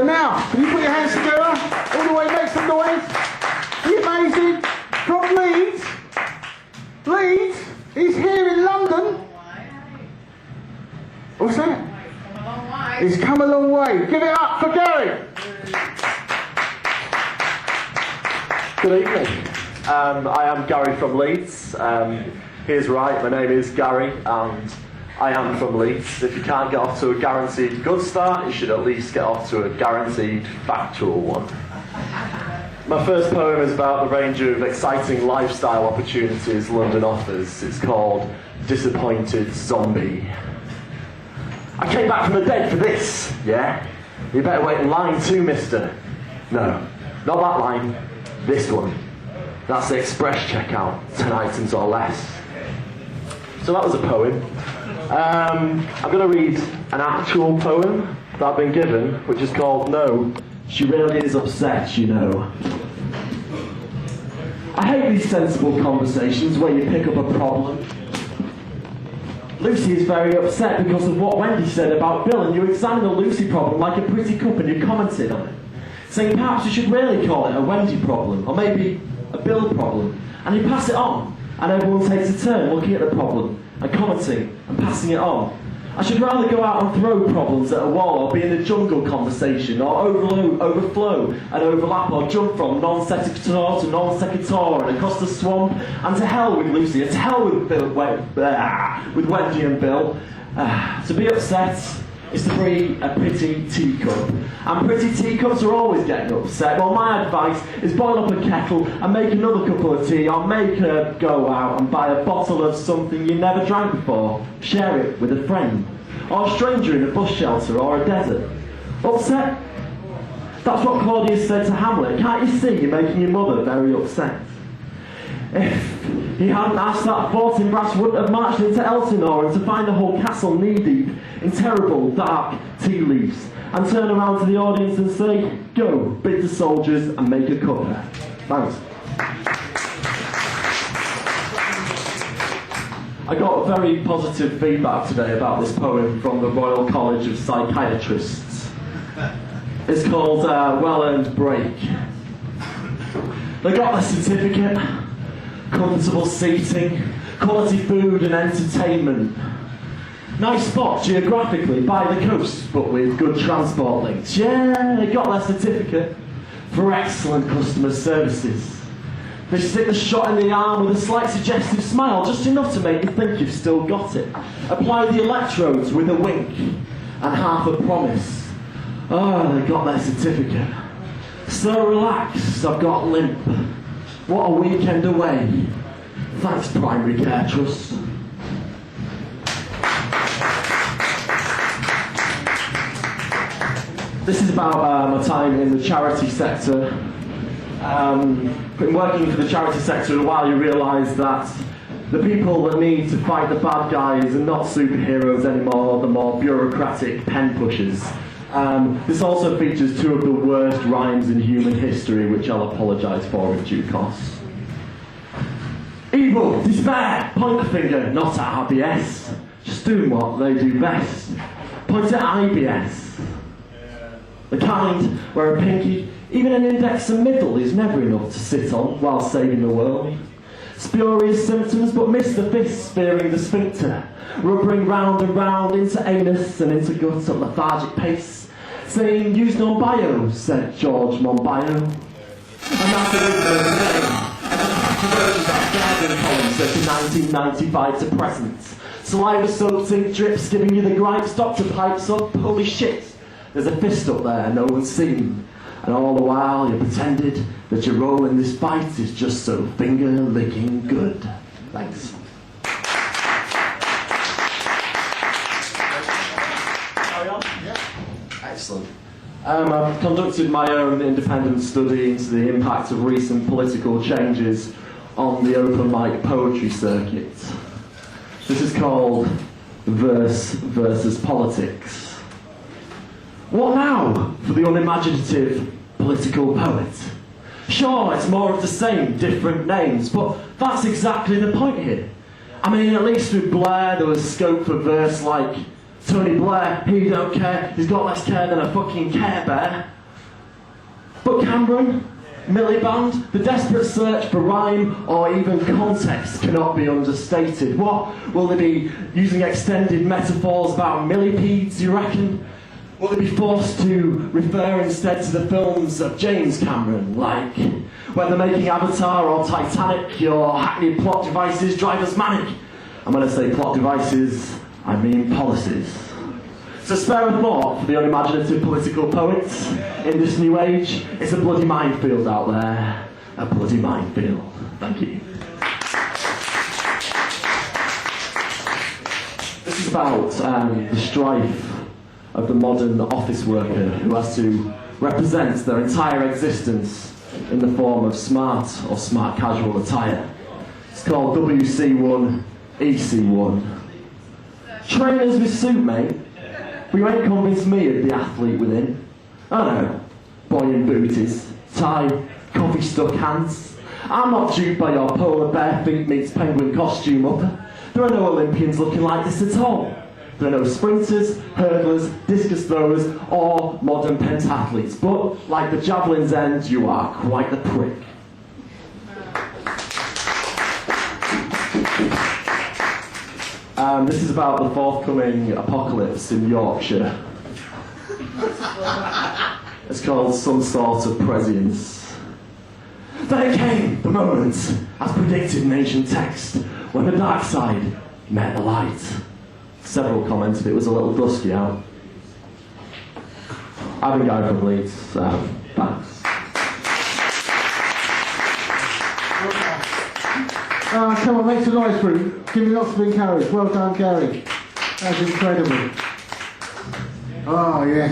So now, can you put your hands together? All the way, make some noise. The amazing, from Leeds. Leeds, he's here in London. What's that? He's come a long way. Give it up for Gary. Good evening. I am Gary from Leeds. Here's right, my name is Gary and I am from Leeds. If you can't get off to a guaranteed good start, you should at least get off to a guaranteed factual one. My first poem is about the range of exciting lifestyle opportunities London offers. It's called Disappointed Zombie. I came back from the dead for this, yeah? You better wait in line too, mister. No, not that line, this one. That's the express checkout, 10 items or less. So that was a poem. I'm going to read an actual poem that I've been given, which is called No, She Really Is Upset, You Know. I hate these sensible conversations where you pick up a problem. Lucy is very upset because of what Wendy said about Bill, and you examine the Lucy problem like a pretty cup and you commented on it, saying perhaps you should really call it a Wendy problem, or maybe a Bill problem, and you pass it on, and everyone takes a turn looking at the problem and commenting and passing it on. I should rather go out and throw problems at a wall, or be in the jungle conversation, or overflow and overlap, or jump from non-sequitur to non-sequitur and across the swamp, and to hell with Lucy, and to hell with Bill, with Wendy and Bill. To be upset is to be a pretty teacup. And pretty teacups are always getting upset. Well, my advice is boil up a kettle and make another cup of tea, or make her go out and buy a bottle of something you never drank before. Share it with a friend, or a stranger in a bus shelter or a desert. Upset? That's what Claudius said to Hamlet. Can't you see you're making your mother very upset? If he hadn't asked that, Fortinbras wouldn't have marched into Elsinore and to find the whole castle knee-deep in terrible, dark tea leaves, and turn around to the audience and say, go, bid the soldiers and make a cup. Thanks. I got very positive feedback today about this poem from the Royal College of Psychiatrists. It's called Well-Earned Break. They got their certificate. Comfortable seating, quality food and entertainment. Nice spot geographically by the coast, but with good transport links. Yeah, they got their certificate for excellent customer services. They stick the shot in the arm with a slight suggestive smile, just enough to make you think you've still got it. Apply the electrodes with a wink and half a promise. Oh, they got their certificate. So relaxed, I've got limp. What a weekend away. Thanks, Primary Care Trust. This is about my time in the charity sector. Been working for the charity sector a while, you realise that the people that need to fight the bad guys are not superheroes anymore, the more bureaucratic pen pushers. This also features two of the worst rhymes in human history, which I'll apologise for in due course. Evil, despair, point the finger, not at RBS. Just doing what they do best. Point at IBS. The kind where a pinky, even an index and middle, is never enough to sit on while saving the world. Spurious symptoms, but miss the fist, spearing the sphincter. Rubbering round and round into anus and into guts at lethargic pace. Saying, use non-bio, said George Monbiot. And that's the original name. Versions of Garden columns circa 1995 to present. Saliva soaked ink drips giving you the gripes, doctor pipes up, holy shit. There's a fist up there no one's seen. And all the while you pretended that your role in this fight is just so finger-licking good. Thanks. Carry on? Yeah. Excellent. I've conducted my own independent study into the impact of recent political changes on the open mic poetry circuit. This is called Verse versus Politics. What now for the unimaginative political poet? Sure, it's more of the same, different names, but that's exactly the point here. I mean, at least with Blair there was scope for verse like Tony Blair, he don't care, he's got less care than a fucking Care Bear. But Cameron, Miliband, the desperate search for rhyme or even context cannot be understated. What, will they be using extended metaphors about millipedes, you reckon? Will they be forced to refer instead to the films of James Cameron, like whether making Avatar or Titanic, your hackneyed plot devices drive us manic? And when I say plot devices, I mean policies. So spare a thought for the unimaginative political poets in this new age. It's a bloody minefield out there. A bloody minefield. Thank you. This is about the strife of the modern office worker who has to represent their entire existence in the form of smart or smart casual attire. It's called WC1, EC1. Trainers with suit, mate. But you ain't convinced me of the athlete within. I know, boy in booties, tie, coffee-stuck hands. I'm not duped by your polar bear feet meets penguin costume upper. There are no Olympians looking like this at all. There are no sprinters, hurdlers, discus throwers, or modern pentathletes. But, like the javelin's end, you are quite the prick. This is about the forthcoming apocalypse in Yorkshire. It's called Some Sort of Prescience. Then came the moment, as predicted in ancient text, when the dark side met the light. Several commented it was a little dusky out. I've been going from Leeds, so thanks. Come on, make some noise for him. Give me lots of encouragement. Well done, Gary. That's incredible. Oh, yes.